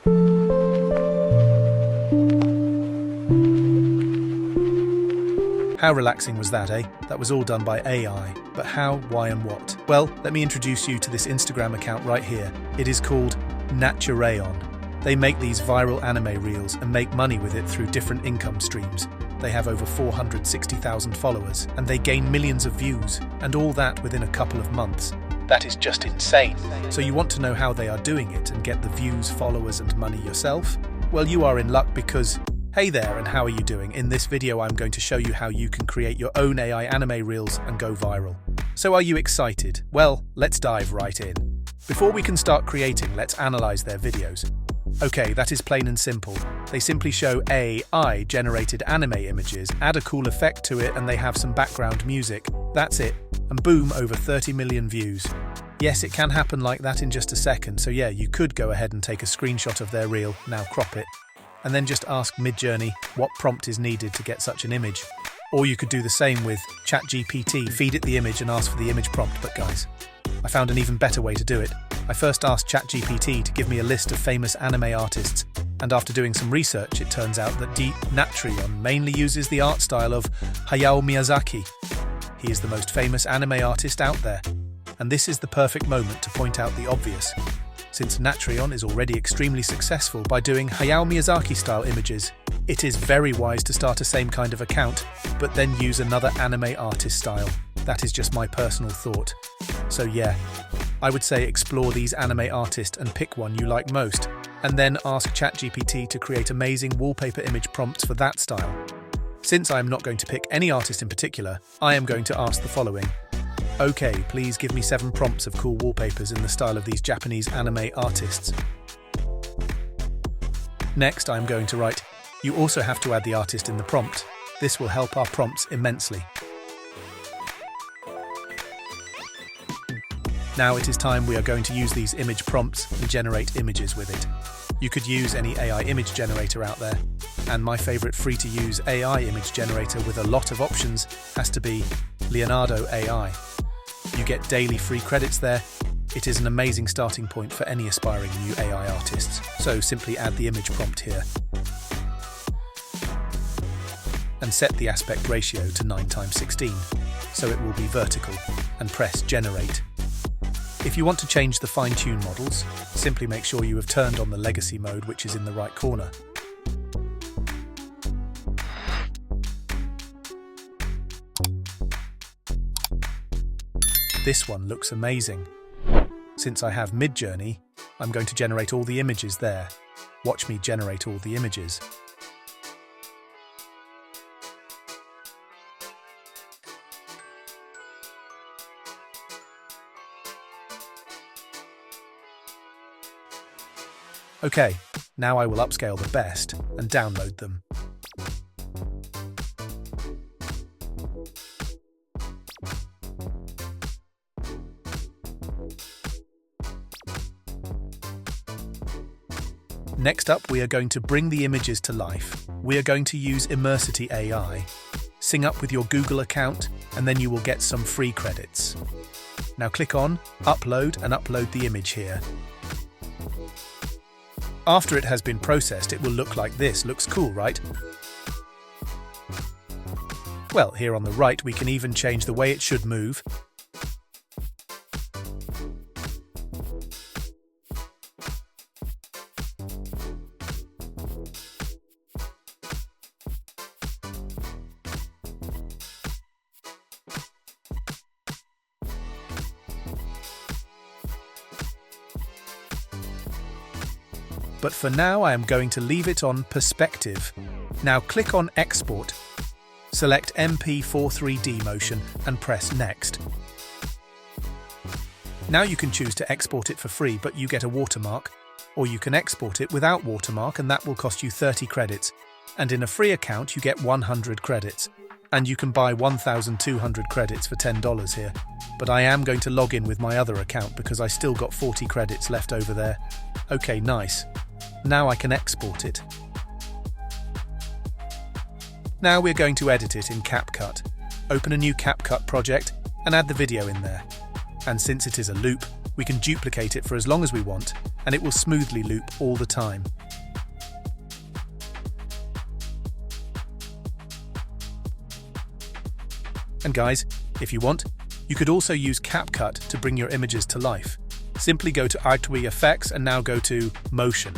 How relaxing was that, eh? That was all done by AI. But how, why and what? Well, let me introduce you to this Instagram account right here. It is called AI. They make these viral anime reels and make money with it through different income streams. They have over 460,000 followers and they gain millions of views, and all that within a couple of months. That is just insane. So you want to know how they are doing it and get the views, followers and money yourself? Well, you are in luck because hey there, and how are you doing? In this video, I'm going to show you how you can create your own AI anime reels and go viral. So are you excited? Well, let's dive right in. Before we can start creating, let's analyze their videos. Okay, that is plain and simple. They simply show AI-generated anime images, add a cool effect to it, and they have some background music. That's it. And boom, over 30 million views. Yes, it can happen like that in just a second, so yeah, you could go ahead and take a screenshot of their reel, now crop it, and then just ask Midjourney what prompt is needed to get such an image. Or you could do the same with ChatGPT, feed it the image and ask for the image prompt. But guys, I found an even better way to do it. I first asked ChatGPT to give me a list of famous anime artists, and after doing some research, it turns out that Natrion mainly uses the art style of Hayao Miyazaki. He is the most famous anime artist out there, and this is the perfect moment to point out the obvious. Since Natrion is already extremely successful by doing Hayao Miyazaki-style images, it is very wise to start a same kind of account, but then use another anime artist style. That is just my personal thought. So yeah, I would say explore these anime artists and pick one you like most, and then ask ChatGPT to create amazing wallpaper image prompts for that style. Since I am not going to pick any artist in particular, I am going to ask the following. Okay, please give me 7 prompts of cool wallpapers in the style of these Japanese anime artists. Next, I'm going to write, you also have to add the artist in the prompt. This will help our prompts immensely. Now it is time we are going to use these image prompts and generate images with it. You could use any AI image generator out there, and my favorite free-to-use AI image generator with a lot of options has to be Leonardo AI. You get daily free credits there. It is an amazing starting point for any aspiring new AI artists. So simply add the image prompt here and set the aspect ratio to 9:16 so it will be vertical, and press generate. If you want to change the fine-tune models, simply make sure you have turned on the legacy mode, which is in the right corner. This one looks amazing. Since I have Midjourney, I'm going to generate all the images there. Watch me generate all the images. Okay, now I will upscale the best and download them. Next up, we are going to bring the images to life. We are going to use Imersity AI. Sync up with your Google account, and then you will get some free credits. Now click on Upload and upload the image here. After it has been processed, it will look like this. Looks cool, right? Well, here on the right, we can even change the way it should move. But for now, I am going to leave it on perspective. Now click on Export, select MP4 3D motion and press Next. Now you can choose to export it for free, but you get a watermark, or you can export it without watermark and that will cost you 30 credits. And in a free account, you get 100 credits. And you can buy 1,200 credits for $10 here. But I am going to log in with my other account because I still got 40 credits left over there. Okay, nice. Now I can export it. Now we're going to edit it in CapCut. Open a new CapCut project and add the video in there. And since it is a loop, we can duplicate it for as long as we want and it will smoothly loop all the time. And guys, if you want, you could also use CapCut to bring your images to life. Simply go to Artwi Effects and now go to Motion.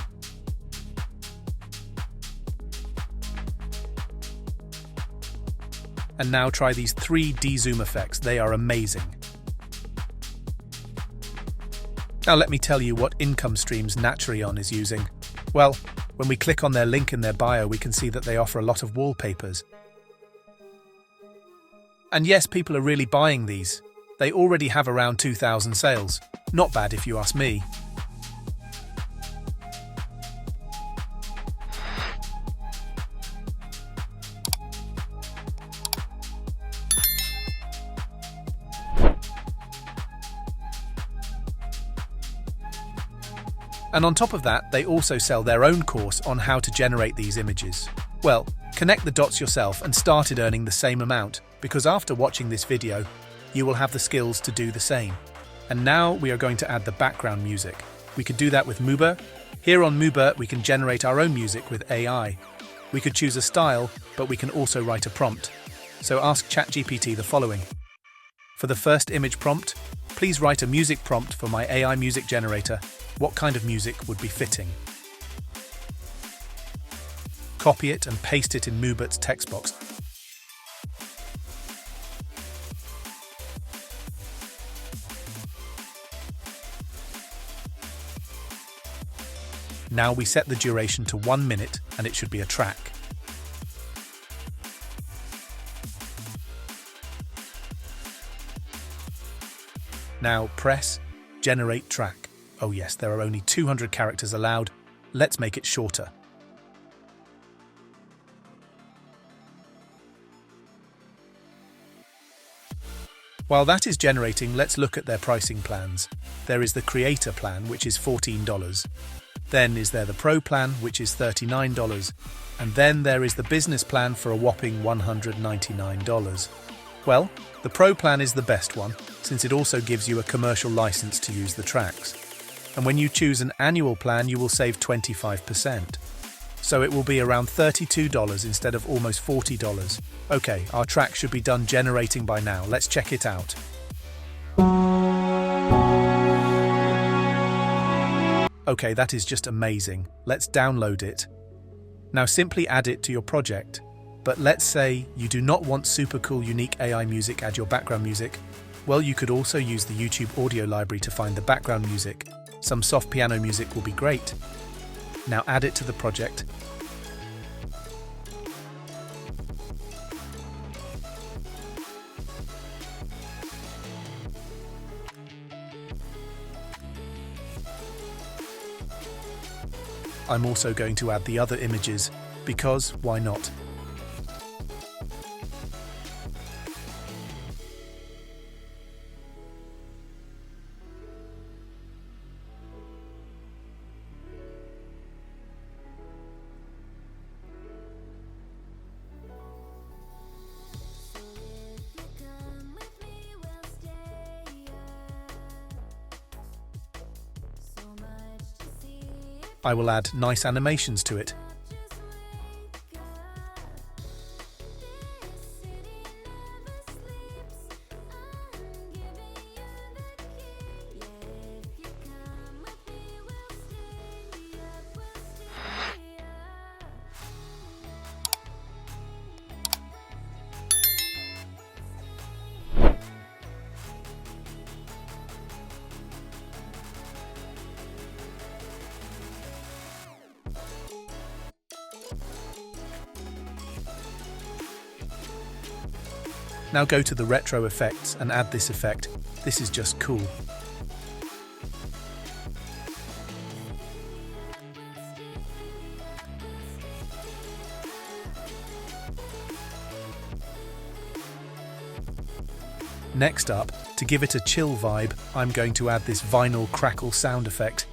And now try these 3D zoom effects. They are amazing. Now let me tell you what income streams Naturion is using. Well, when we click on their link in their bio, we can see that they offer a lot of wallpapers. And yes, people are really buying these. They already have around 2,000 sales. Not bad if you ask me. And on top of that, they also sell their own course on how to generate these images. Well, connect the dots yourself and started earning the same amount, because after watching this video, you will have the skills to do the same. And now we are going to add the background music. We could do that with Muber. Here on Muber, we can generate our own music with AI. We could choose a style, but we can also write a prompt. So ask ChatGPT the following. For the first image prompt, please write a music prompt for my AI music generator. What kind of music would be fitting? Copy it and paste it in Mubert's text box. Now we set the duration to 1 minute and it should be a track. Now press Generate Track. Oh yes, there are only 200 characters allowed. Let's make it shorter. While that is generating, let's look at their pricing plans. There is the Creator plan, which is $14. Then is there the Pro plan, which is $39. And then there is the Business plan for a whopping $199. Well, the Pro plan is the best one, since it also gives you a commercial license to use the tracks. And when you choose an annual plan, you will save 25%. So it will be around $32 instead of almost $40. Okay, our track should be done generating by now. Let's check it out. Okay, that is just amazing. Let's download it. Now simply add it to your project. But let's say you do not want super cool unique AI music as your background music. Well, you could also use the YouTube audio library to find the background music. Some soft piano music will be great. Now add it to the project. I'm also going to add the other images, because why not? I will add nice animations to it. Now go to the retro effects and add this effect. This is just cool. Next up, to give it a chill vibe, I'm going to add this vinyl crackle sound effect.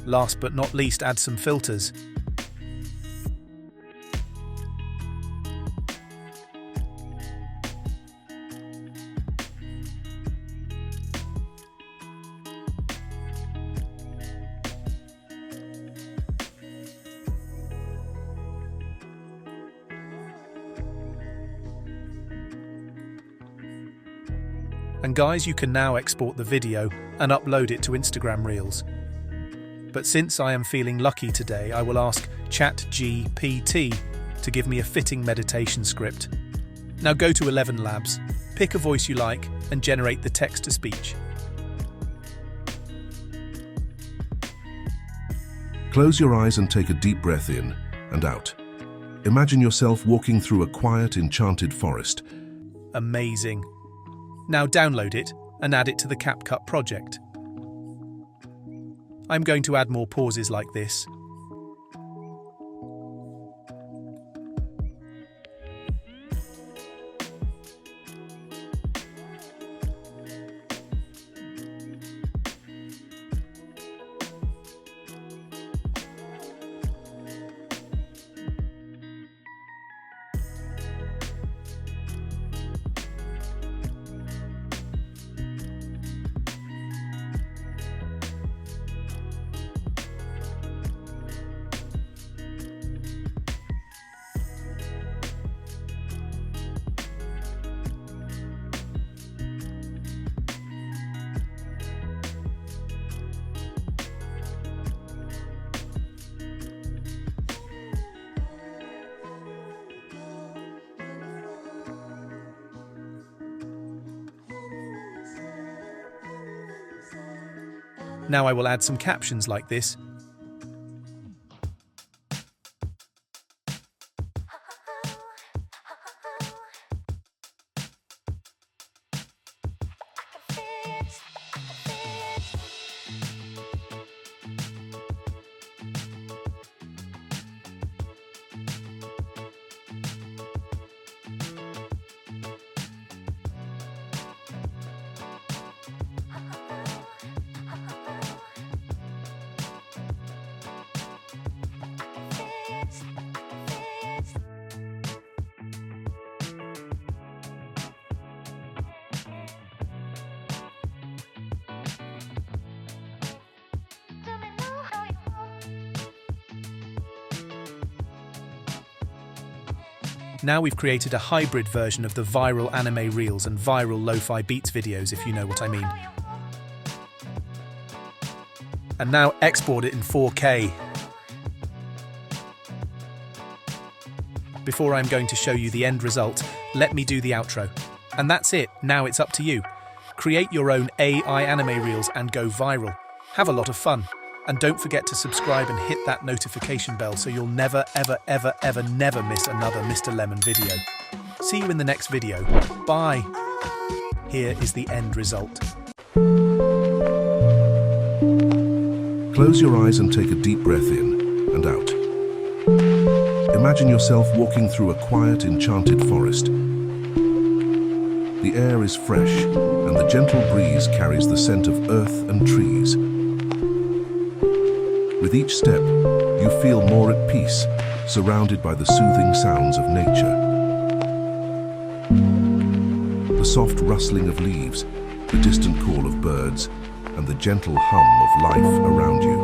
Last but not least, add some filters. And guys, you can now export the video and upload it to Instagram Reels. But since I am feeling lucky today, I will ask ChatGPT to give me a fitting meditation script. Now go to 11 Labs, pick a voice you like, and generate the text-to-speech. Close your eyes and take a deep breath in and out. Imagine yourself walking through a quiet, enchanted forest. Amazing. Now download it and add it to the CapCut project. I'm going to add more pauses like this. Now I will add some captions like this. Now we've created a hybrid version of the viral anime reels and viral lo-fi beats videos, if you know what I mean. And now export it in 4K. Before I'm going to show you the end result, let me do the outro. And that's it, now it's up to you. Create your own AI anime reels and go viral. Have a lot of fun. And don't forget to subscribe and hit that notification bell so you'll never, never miss another Mr. Lemon video. See you in the next video. Bye. Here is the end result. Close your eyes and take a deep breath in and out. Imagine yourself walking through a quiet, enchanted forest. The air is fresh, and the gentle breeze carries the scent of earth and trees. With each step, you feel more at peace, surrounded by the soothing sounds of nature. The soft rustling of leaves, the distant call of birds, and the gentle hum of life around you.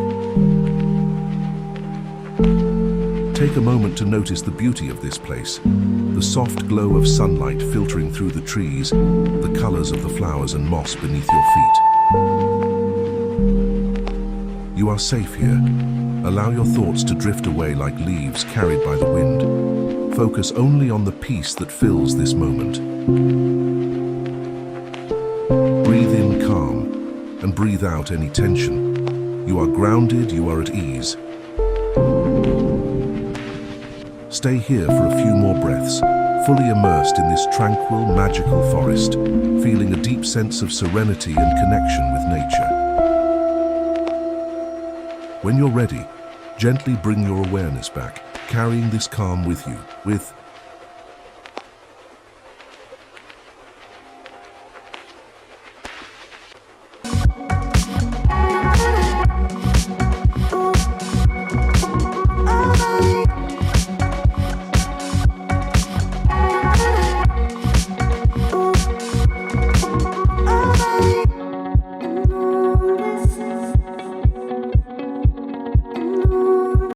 Take a moment to notice the beauty of this place, the soft glow of sunlight filtering through the trees, the colors of the flowers and moss beneath your feet. You are safe here. Allow your thoughts to drift away like leaves carried by the wind. Focus only on the peace that fills this moment. Breathe in calm and breathe out any tension. You are grounded, you are at ease. Stay here for a few more breaths, fully immersed in this tranquil, magical forest, feeling a deep sense of serenity and connection with nature. When you're ready, gently bring your awareness back, carrying this calm with you, with